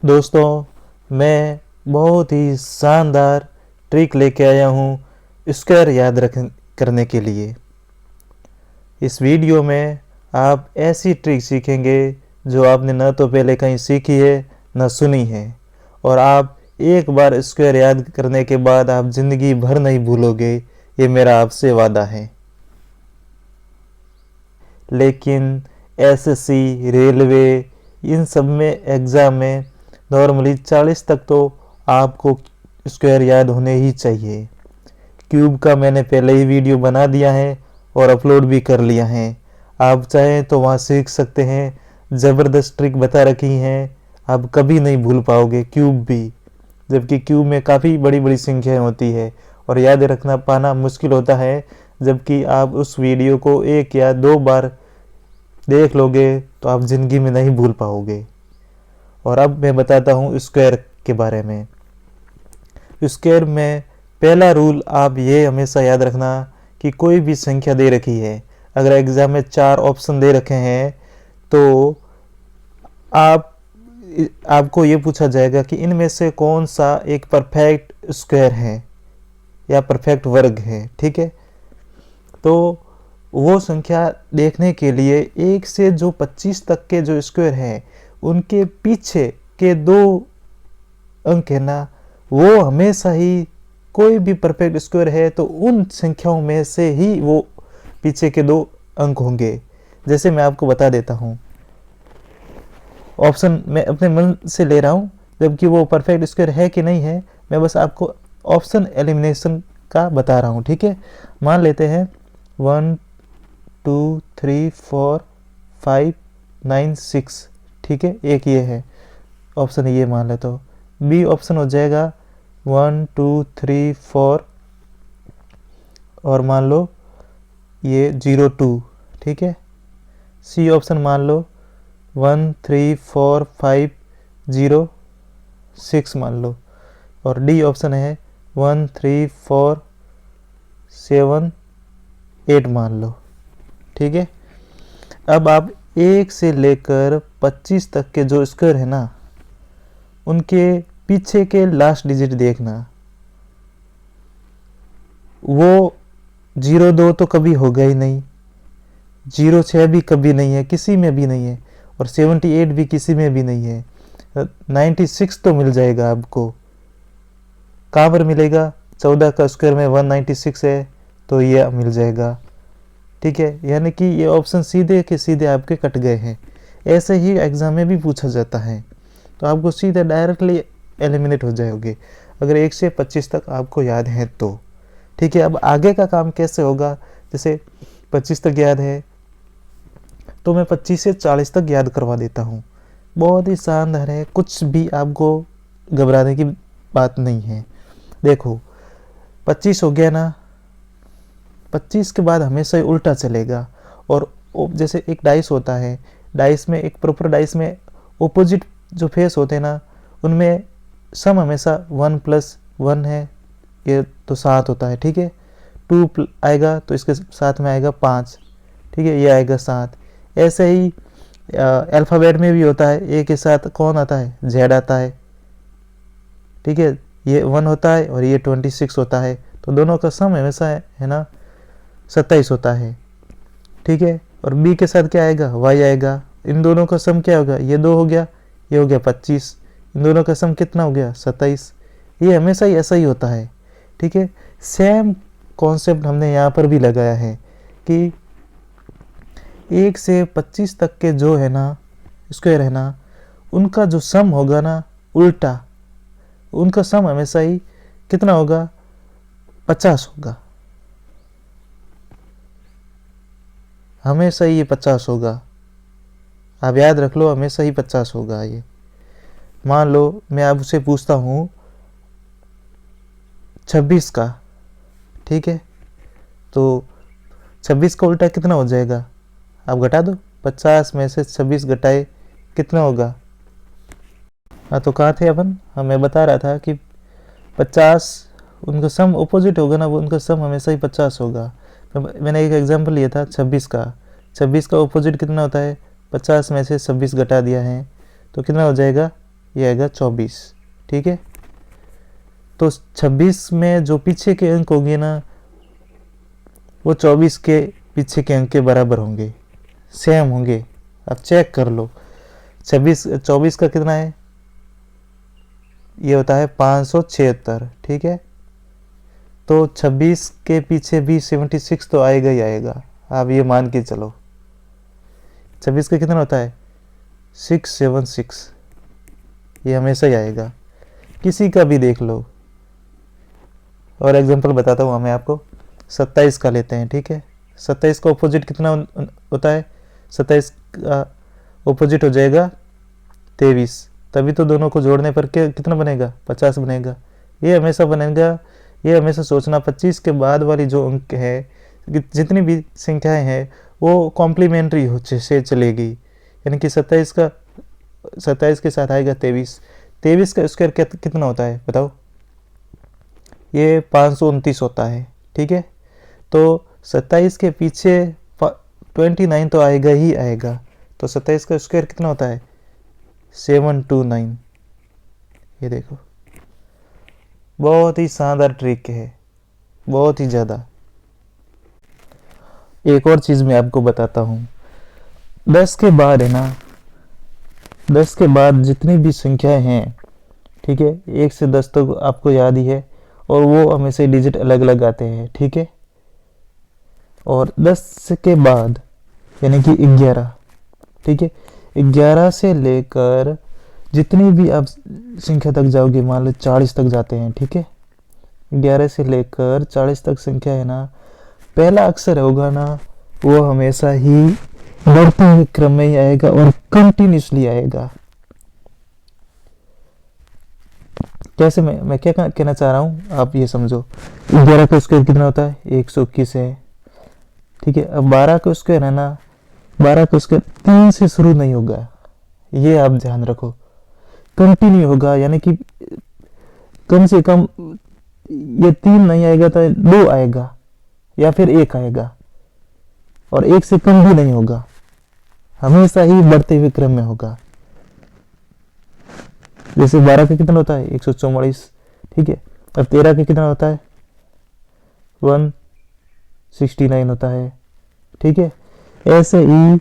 दोस्तों, मैं बहुत ही शानदार ट्रिक लेके आया हूँ स्क्वायर याद रख करने के लिए। इस वीडियो में आप ऐसी ट्रिक सीखेंगे जो आपने न तो पहले कहीं सीखी है न सुनी है, और आप एक बार स्क्वायर याद करने के बाद आप ज़िंदगी भर नहीं भूलोगे, ये मेरा आपसे वादा है। लेकिन एसएससी, रेलवे, इन सब में एग्ज़ाम में नॉर्मली 40 तक तो आपको स्क्वायर याद होने ही चाहिए। क्यूब का मैंने पहले ही वीडियो बना दिया है और अपलोड भी कर लिया है, आप चाहें तो वहाँ सीख सकते हैं। ज़बरदस्त ट्रिक बता रखी हैं, आप कभी नहीं भूल पाओगे क्यूब भी, जबकि क्यूब में काफ़ी बड़ी बड़ी संख्याएँ होती है और याद रखना पाना मुश्किल होता है। जबकि आप उस वीडियो को 1 या 2 बार देख लोगे तो आप ज़िंदगी में नहीं भूल पाओगे। और अब मैं बताता हूँ स्क्वायर के बारे में। स्क्वायर में पहला रूल आप ये हमेशा याद रखना कि कोई भी संख्या दे रखी है, अगर एग्ज़ाम में 4 ऑप्शन दे रखे हैं तो आपको ये पूछा जाएगा कि इनमें से कौन सा एक परफेक्ट स्क्वायर है या परफेक्ट वर्ग है। ठीक है, तो वो संख्या देखने के लिए 1 से जो 25 तक के जो स्क्वायर हैं उनके पीछे के 2 अंक है ना, वो हमेशा ही कोई भी परफेक्ट स्क्वायर है तो उन संख्याओं में से ही वो पीछे के 2 अंक होंगे। जैसे मैं आपको बता देता हूँ, ऑप्शन मैं अपने मन से ले रहा हूँ, जबकि वो परफेक्ट स्क्वायर है कि नहीं है मैं बस आपको ऑप्शन एलिमिनेशन का बता रहा हूँ। ठीक है, मान लेते हैं 1 2 3 4 5 9 6। ठीक है, एक ये है ऑप्शन, ये मान लेते हो। बी ऑप्शन हो जाएगा 1 2 3 4 और मान लो ये 0 2। ठीक है, सी ऑप्शन मान लो 1 3 4 5 0 6 मान लो, और डी ऑप्शन है 1 3 4 7 8 मान लो। ठीक है, अब आप 1 से लेकर 25 तक के जो स्क्वायर है ना उनके पीछे के लास्ट डिजिट देखना। वो 0 2 तो कभी होगा ही नहीं, 0 6 भी कभी नहीं है, किसी में भी नहीं है, और 78 भी किसी में भी नहीं है। 96 तो मिल जाएगा आपको, कहाँ पर मिलेगा? 14 का स्क्वायर में 196 है तो ये मिल जाएगा। ठीक है, यानी कि ये ऑप्शन सीधे के सीधे आपके कट गए हैं। ऐसे ही एग्ज़ाम में भी पूछा जाता है तो आपको सीधे डायरेक्टली एलिमिनेट हो जाओगे अगर 1 से 25 तक आपको याद है तो। ठीक है, अब आगे का काम कैसे होगा? जैसे 25 तक याद है तो मैं 25 से 40 तक याद करवा देता हूँ। बहुत ही शानदार है, कुछ भी आपको घबराने की बात नहीं है। देखो 25 हो गया ना, 25 के बाद हमेशा ही उल्टा चलेगा। और जैसे एक डाइस होता है, डाइस में एक प्रॉपर डाइस में ओपोजिट जो फेस होते हैं ना उनमें सम हमेशा 1 + 1 है, ये तो 7 होता है। ठीक है, 2 आएगा तो इसके साथ में आएगा 5। ठीक है, ये आएगा 7। ऐसे ही अल्फ़ाबेट में भी होता है, ए के साथ कौन आता है? जेड आता है। ठीक है, ये 1 होता है और ये 26 होता है, तो दोनों का सम हमेशा है ना 27 होता है। ठीक है, और बी के साथ क्या आएगा? वाई आएगा। इन दोनों का सम क्या होगा? ये 2 हो गया, ये हो गया 25। इन दोनों का सम कितना हो गया? 27। ये हमेशा ही ऐसा ही होता है। ठीक है, सेम कॉन्सेप्ट हमने यहाँ पर भी लगाया है कि 1 से 25 तक के जो है ना स्क्वायर है ना उनका जो सम होगा ना उल्टा, उनका सम हमेशा ही कितना होगा? 50 होगा। हमेशा ही ये 50 होगा, आप याद रख लो, हमेशा ही 50 होगा ये। मान लो मैं आपसे पूछता हूँ 26 का। ठीक है, तो 26 का उल्टा कितना हो जाएगा? आप घटा दो, 50 में से 26 घटाए कितना होगा? हाँ, तो कहाँ थे अपन? हाँ, मैं बता रहा था कि 50 उनका सम अपोजिट होगा ना, वो उनका सम हमेशा ही 50 होगा। मैंने एक एग्जांपल लिया था 26 का। 26 का अपोजिट कितना होता है? 50 में से 26 घटा दिया है तो कितना हो जाएगा? ये आएगा 24, ठीक है। तो 26 में जो पीछे के अंक होंगे ना, वो 24 के पीछे के अंक के बराबर होंगे, सेम होंगे। अब चेक कर लो, 24 का कितना है, ये होता है 576, ठीक है। तो 26 के पीछे भी 76 तो आएगा ही आएगा, आप ये मान के चलो। 26 का कितना होता है 676, ये हमेशा ही आएगा, किसी का भी देख लो। और एग्जांपल बताता हूँ मैं आपको, 27 का लेते हैं, ठीक है। 27 का ऑपोजिट कितना होता है, 27 का ऑपोजिट हो जाएगा 23, तभी तो दोनों को जोड़ने पर कितना बनेगा 50 बनेगा। ये हमेशा बनेगा, ये हमेशा सोचना 25 के बाद वाली जो अंक है, जितनी भी संख्याएं हैं वो कॉम्प्लीमेंट्री से चलेगी, यानी कि 27 के साथ आएगा 23 का स्क्वायर कितना होता है बताओ, ये 529 होता है, ठीक है। तो 27 के पीछे 29 तो आएगा ही आएगा, तो 27 का स्क्वायर कितना होता है 729। ये देखो, बहुत ही शानदार ट्रिक है, बहुत ही ज़्यादा। एक और चीज़ मैं आपको बताता हूँ, 10 के बाद है ना, 10 के बाद जितनी भी संख्याएं हैं, ठीक है, 1 से 10 तक आपको याद ही है, और वो हमेशा डिजिट अलग अलग आते हैं, ठीक है। और 10 के बाद यानी कि 11, ठीक है, 11 से लेकर जितनी भी आप संख्या तक जाओगे, मान लो 40 तक जाते हैं, ठीक है। 11 से लेकर 40 तक संख्या है ना, पहला अक्षर होगा ना, वो हमेशा ही बढ़ते हुए क्रम में ही आएगा और कंटिन्यूसली आएगा। कैसे, मैं क्या कहना चाह रहा हूँ आप ये समझो। 11 का स्क्वायर कितना होता है 121 है, ठीक है। अब 12 का स्क्वायर है ना, 12 का स्क्वायर 3 से शुरू नहीं होगा, ये आप ध्यान रखो, कंटिन्यू होगा, यानी कि कम से कम ये 3 नहीं आएगा तो 2 आएगा या फिर 1 आएगा, और 1 से कम भी नहीं होगा, हमेशा ही बढ़ते हुए क्रम में होगा। जैसे 12 का कितना होता है 144, ठीक है। अब 13 का कितना होता है 169 होता है, ठीक है। ऐसे ही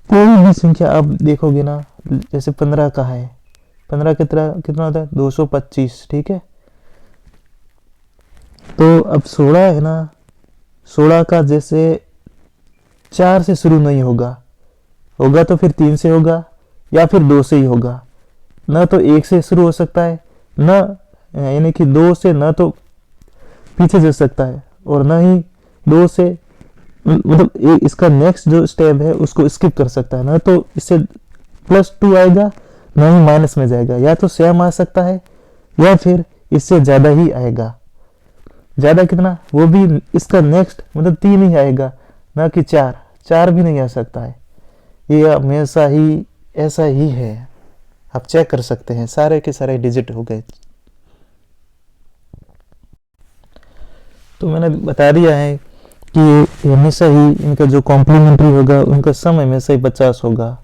कोई भी संख्या आप देखोगे ना, जैसे 15 का है, 15 कितना होता है 225, ठीक है। तो अब 16 है ना, 16 का जैसे 4 से शुरू नहीं होगा तो फिर 3 से होगा या फिर 2 से ही होगा, ना तो 1 से शुरू हो सकता है, ना यानी कि 2 से ना तो पीछे जा सकता है, और ना ही 2 से मतलब इसका नेक्स्ट जो स्टेप है उसको स्किप कर सकता है, ना तो इससे +2 आएगा ना ही माइनस में जाएगा, या तो सेम आ सकता है या फिर इससे ज़्यादा ही आएगा। ज़्यादा कितना, वो भी इसका नेक्स्ट मतलब 3 ही आएगा, ना कि 4 भी नहीं आ सकता है। ये हमेशा ही ऐसा ही है, आप चेक कर सकते हैं, सारे के सारे डिजिट हो गए। तो मैंने बता दिया है कि हमेशा ही इनका जो कॉम्प्लीमेंट्री होगा उनका सम हमेशा ही 50 होगा,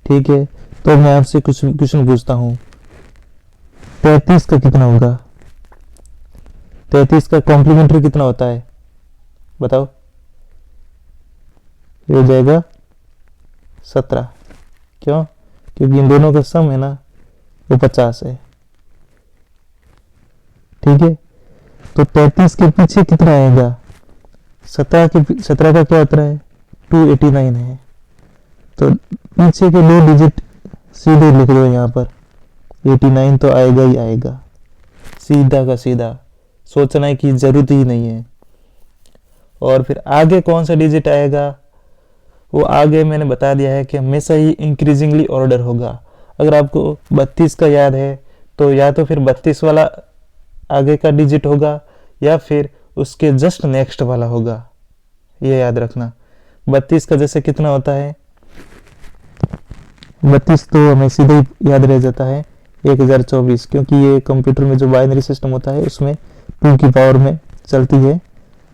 ठीक है। तो मैं आपसे कुछ क्वेश्चन पूछता हूँ, 33 का कितना होगा, 33 का कॉम्प्लीमेंट्री कितना होता है बताओ, ये हो जाएगा 17, क्यों, क्योंकि इन दोनों का सम है ना वो 50 है, ठीक है। तो 33 के पीछे कितना आएगा, 17 का क्या होता है 289 है, तो पीछे के 2 डिजिट सीधे लिख दो यहाँ पर, 89 तो आएगा ही आएगा, सीधा का सीधा, सोचने की जरूरत ही नहीं है। और फिर आगे कौन सा डिजिट आएगा, वो आगे मैंने बता दिया है कि हमेशा ही इंक्रीजिंगली ऑर्डर होगा। अगर आपको 32 का याद है तो या तो फिर 32 वाला आगे का डिजिट होगा या फिर उसके जस्ट नेक्स्ट वाला होगा, ये याद रखना। 32 का जैसे कितना होता है, 32 तो हमें सीधे ही याद रह जाता है 1024, क्योंकि ये कंप्यूटर में जो बाइनरी सिस्टम होता है उसमें 2 की पावर में चलती है,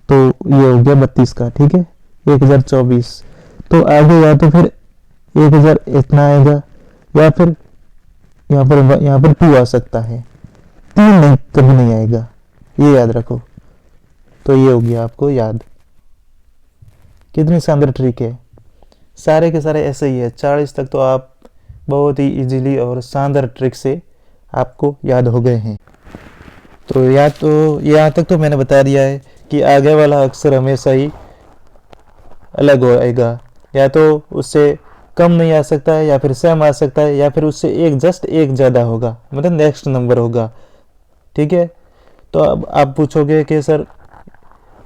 तो ये हो गया 32 का, ठीक है 1024। तो आगे या तो फिर 1000 इतना आएगा या फिर यहाँ पर 2 आ सकता है, 3 नहीं, कभी नहीं आएगा, ये याद रखो। तो ये हो गया आपको याद। कितनी शानदार ट्रिक है, सारे के सारे ऐसे ही है। 40 तक तो आप बहुत ही इजीली और शानदार ट्रिक से आपको याद हो गए हैं। तो यहाँ तक तो मैंने बता दिया है कि आगे वाला अक्षर हमेशा ही अलग होएगा, या तो उससे कम नहीं आ सकता है, या फिर सेम आ सकता है, या फिर उससे जस्ट एक ज़्यादा होगा, मतलब नेक्स्ट नंबर होगा। ठीक है, तो अब आप पूछोगे कि सर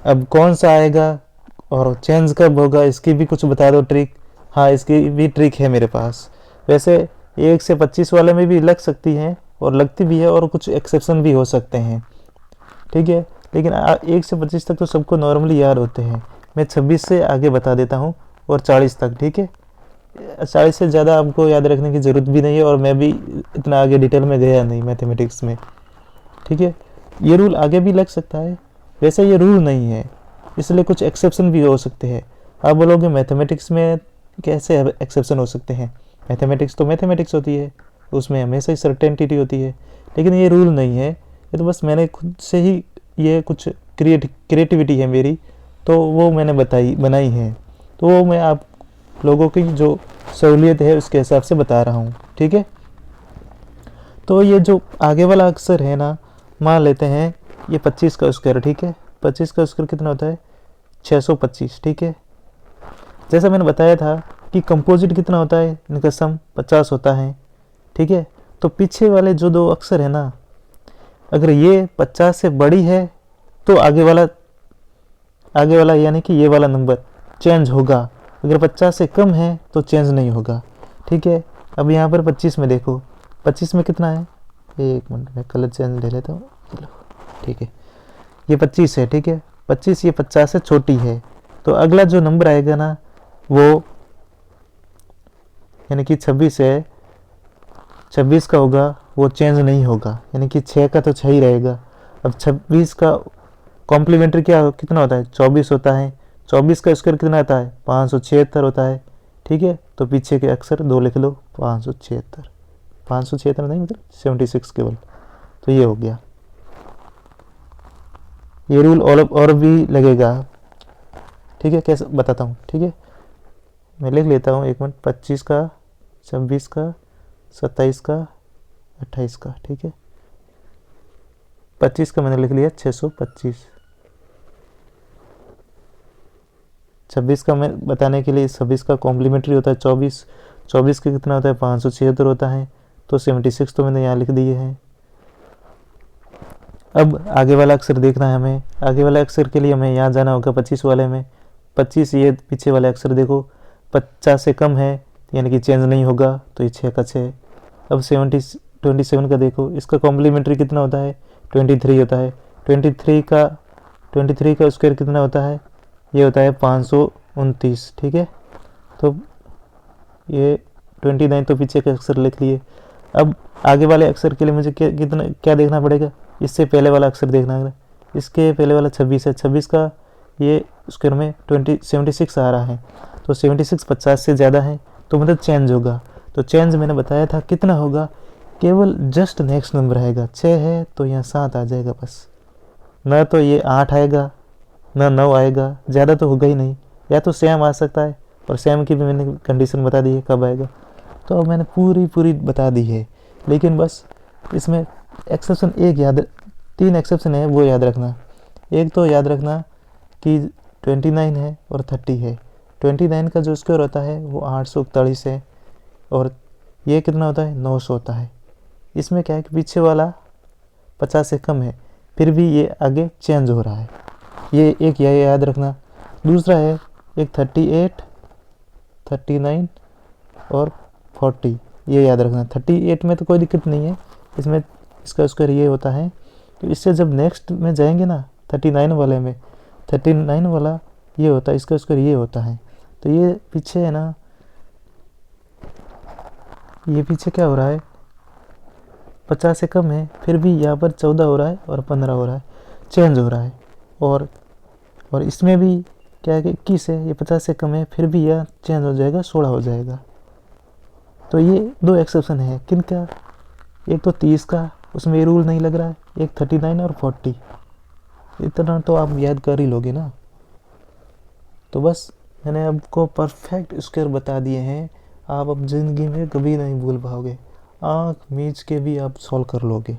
अब कौन सा आएगा और चेंज कब होगा, इसकी भी कुछ बता दो ट्रिक। हाँ, इसकी भी ट्रिक है मेरे पास। वैसे 1 से 25 वाले में भी लग सकती है और लगती भी है, और कुछ एक्सेप्शन भी हो सकते हैं। ठीक है, लेकिन 1 से 25 तक तो सबको नॉर्मली याद होते हैं। मैं 26 से आगे बता देता हूँ और 40 तक। ठीक है, 40 से ज़्यादा आपको याद रखने की ज़रूरत भी नहीं है, और मैं भी इतना आगे डिटेल में गया नहीं मैथमेटिक्स में। ठीक है, ये रूल आगे भी लग सकता है, वैसे ये रूल नहीं है, इसलिए कुछ एक्सेप्शन भी हो सकते हैं। आप बोलोगे मैथमेटिक्स में कैसे एक्सेप्शन हो सकते हैं, मैथमेटिक्स तो मैथमेटिक्स होती है, उसमें हमेशा ही सर्टेनिटी होती है। लेकिन ये रूल नहीं है, ये तो बस मैंने खुद से ही ये कुछ क्रिएटिविटी है मेरी, तो वो मैंने बनाई है। तो वो मैं आप लोगों की जो सहूलियत है उसके हिसाब से बता रहा हूँ। ठीक है, तो ये जो आगे वाला अक्षर है ना, मान लेते हैं ये 25 का स्क्वायर। ठीक है, 25 का स्क्वायर कितना होता है, 625। ठीक है, जैसा मैंने बताया था कि कंपोजिट कितना होता है, इनका सम 50 होता है। ठीक है, तो पीछे वाले जो 2 अक्षर है ना, अगर ये 50 से बड़ी है तो आगे वाला यानी कि ये वाला नंबर चेंज होगा, अगर 50 से कम है तो चेंज नहीं होगा। ठीक है, अब यहाँ पर 25 में देखो, 25 में कितना है, 1 मिनट में कलर चेंज ले लेता हूँ। ठीक है, ये 25 है। ठीक है, 25 ये 50 से छोटी है, तो अगला जो नंबर आएगा ना वो यानी कि 26 है, 26 का होगा, वो चेंज नहीं होगा, यानी कि 6 का तो 6 ही रहेगा। अब 26 का कॉम्प्लीमेंट्री कितना होता है, 24 होता है। 24 का स्क्वायर कितना आता है, 576 होता है। ठीक है, तो पीछे के अक्षर 2 लिख लो, 576, 576 नहीं, मतलब 76 केवल। तो ये हो गया, ये रूल और भी लगेगा। ठीक है, कैसे बताता हूँ। ठीक है, मैं लिख लेता हूँ, 1 मिनट। 25 का, 26 का, 27 का, 28 का। ठीक है, 25 का मैंने लिख लिया 625। 26 का मैं बताने के लिए, 26 का कॉम्प्लीमेंट्री होता है 24, 24 का कितना होता है, 576 होता है, तो 76 तो मैंने यहाँ लिख दिए हैं। अब आगे वाला अक्षर देखना है हमें, आगे वाले अक्षर के लिए हमें यहाँ जाना होगा 25 वाले में। 25 ये पीछे वाले अक्षर देखो, 50 से कम है यानी कि चेंज नहीं होगा, तो ये 6 का 6। अब 27 का देखो, इसका कॉम्प्लीमेंट्री कितना होता है, 23 होता है। 23 का स्क्वायर कितना होता है, ये होता है 529। ठीक है, तो ये 29 तो पीछे के अक्षर लिख लिए। अब आगे वाले अक्षर के लिए मुझे क्या देखना पड़ेगा, इससे पहले वाला अक्षर देखना है। इसके पहले वाला 26 है, 26 का ये स्क्वायर में 76 आ रहा है, तो 76 50 से ज़्यादा है, तो मतलब चेंज होगा। तो चेंज मैंने बताया था कितना होगा, केवल जस्ट नेक्स्ट नंबर आएगा। 6 है तो यहाँ 7 आ जाएगा बस, ना तो ये 8 आएगा ना 9 आएगा, ज़्यादा तो होगा ही नहीं। या तो सेम आ सकता है, और सेम की भी मैंने कंडीशन बता दी है कब आएगा, तो अब मैंने पूरी बता दी है। लेकिन बस इसमें एक्सेप्शन 3 एक्सेप्शन है, वो याद रखना। एक तो याद रखना कि 29 है और 30 है। 29 का जो स्क्वायर होता है वो 841 है, और ये कितना होता है, 900 होता है। इसमें क्या है कि पीछे वाला 50 से कम है, फिर भी ये आगे चेंज हो रहा है, ये एक यह याद रखना। दूसरा है एक 38, 39 और 40, ये याद रखना। 38 में तो कोई दिक्कत नहीं है, इसमें इसका स्क्वायर ये होता है, तो इससे जब नेक्स्ट में जाएंगे ना 39 वाले में, 39 वाला ये होता है, इसका स्क्वायर ये होता है। तो ये पीछे है ना, ये पीछे क्या हो रहा है, 50 से कम है, फिर भी यहाँ पर 14 हो रहा है और 15 हो रहा है, चेंज हो रहा है। और इसमें भी क्या है कि 21 है, ये 50 से कम है, फिर भी यह चेंज हो जाएगा, 16 हो जाएगा। तो ये 2 एक्सेप्शन है, किनका, एक तो 30 का उसमें ये रूल नहीं लग रहा है, एक 39 और 40, इतना तो आप याद कर ही लोगे ना। तो बस मैंने आपको परफेक्ट स्क्वायर बता दिए हैं, आप अब ज़िंदगी में कभी नहीं भूल पाओगे, आँख मीच के भी आप सॉल्व कर लोगे।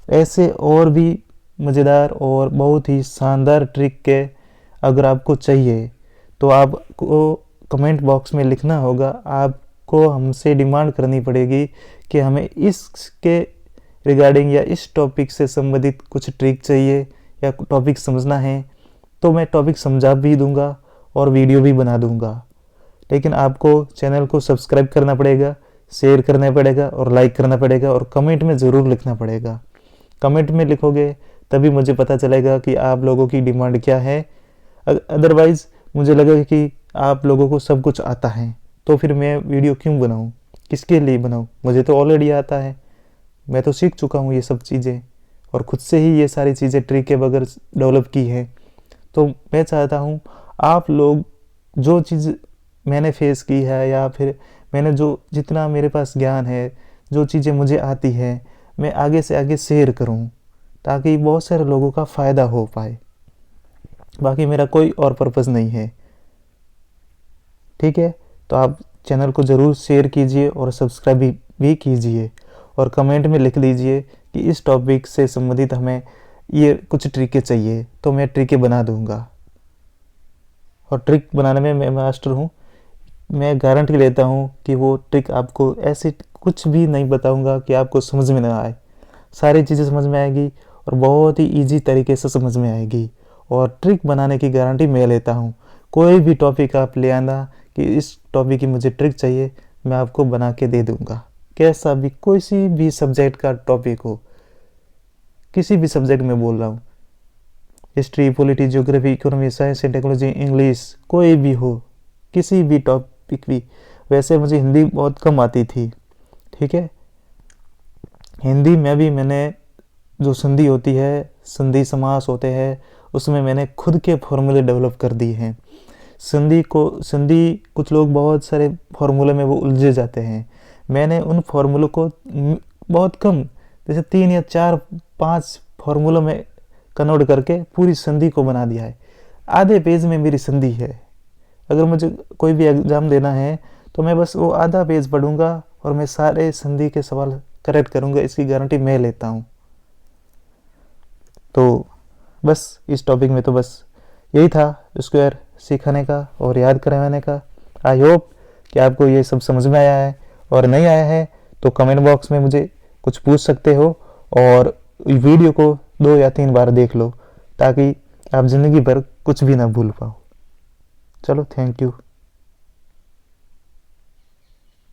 ऐसे और भी मज़ेदार और बहुत ही शानदार ट्रिक के अगर आपको चाहिए तो आपको कमेंट बॉक्स में लिखना होगा। आपको हमसे डिमांड करनी पड़ेगी कि हमें इसके रिगार्डिंग या इस टॉपिक से संबंधित कुछ ट्रिक चाहिए या टॉपिक समझना है, तो मैं टॉपिक समझा भी दूंगा और वीडियो भी बना दूंगा। लेकिन आपको चैनल को सब्सक्राइब करना पड़ेगा, शेयर करना पड़ेगा और लाइक करना पड़ेगा और कमेंट में ज़रूर लिखना पड़ेगा। कमेंट में लिखोगे तभी मुझे पता चलेगा कि आप लोगों की डिमांड क्या है। अदरवाइज़ मुझे लगेगा कि आप लोगों को सब कुछ आता है, तो फिर मैं वीडियो क्यों बनाऊं, किसके लिए बनाऊं, मुझे तो ऑलरेडी आता है, मैं तो सीख चुका हूं ये सब चीज़ें और ख़ुद से ही ये सारी चीज़ें ट्रिक के बगैर डेवलप की है। तो मैं चाहता हूं आप लोग जो चीज़ मैंने फेस की है या फिर मैंने जो जितना मेरे पास ज्ञान है, जो चीज़ें मुझे आती है, मैं आगे से आगे शेयर करूं ताकि बहुत सारे लोगों का फ़ायदा हो पाए। बाकी मेरा कोई और पर्पज़ नहीं है, ठीक है। तो आप चैनल को ज़रूर शेयर कीजिए और सब्सक्राइब भी कीजिए और कमेंट में लिख दीजिए कि इस टॉपिक से संबंधित हमें ये कुछ ट्रिकें चाहिए, तो मैं ट्रिकें बना दूंगा। और ट्रिक बनाने में मैं मास्टर हूँ, मैं गारंटी लेता हूँ कि वो ट्रिक आपको ऐसे कुछ भी नहीं बताऊँगा कि आपको समझ में ना आए, सारी चीज़ें समझ में आएगी और बहुत ही ईजी तरीके से समझ में आएगी। और ट्रिक बनाने की गारंटी मैं लेता हूँ। कोई भी टॉपिक आप ले आना कि इस टॉपिक की मुझे ट्रिक चाहिए, मैं आपको बना के दे दूँगा। कैसा भी कोई सी भी सब्जेक्ट का टॉपिक हो, किसी भी सब्जेक्ट में बोल रहा हूँ, history, polity, geography, economy, science and technology, English, कोई भी हो, किसी भी टॉपिक भी। वैसे मुझे हिंदी बहुत कम आती थी, ठीक है। हिंदी में भी मैंने जो संधि होती है, संधि समास होते हैं, उसमें मैंने खुद के फॉर्मूले डेवलप कर दिए हैं। संधि कुछ लोग बहुत सारे फॉर्मूले में वो उलझे जाते हैं, मैंने उन फॉर्मूलों को बहुत कम, जैसे 3 या 4 5 फॉर्मूलों में कन्वर्ट करके पूरी संधि को बना दिया है। आधे पेज में मेरी संधि है। अगर मुझे कोई भी एग्ज़ाम देना है तो मैं बस वो आधा पेज पढ़ूंगा और मैं सारे संधि के सवाल करेक्ट करूंगा, इसकी गारंटी मैं लेता हूँ। तो बस इस टॉपिक में तो बस यही था स्क्वायर सीखने का और याद करवाने का। आई होप कि आपको ये सब समझ में आया है, और नहीं आया है तो कमेंट बॉक्स में मुझे कुछ पूछ सकते हो और वीडियो को 2 या 3 बार देख लो ताकि आप ज़िंदगी भर कुछ भी ना भूल पाओ। चलो, थैंक यू।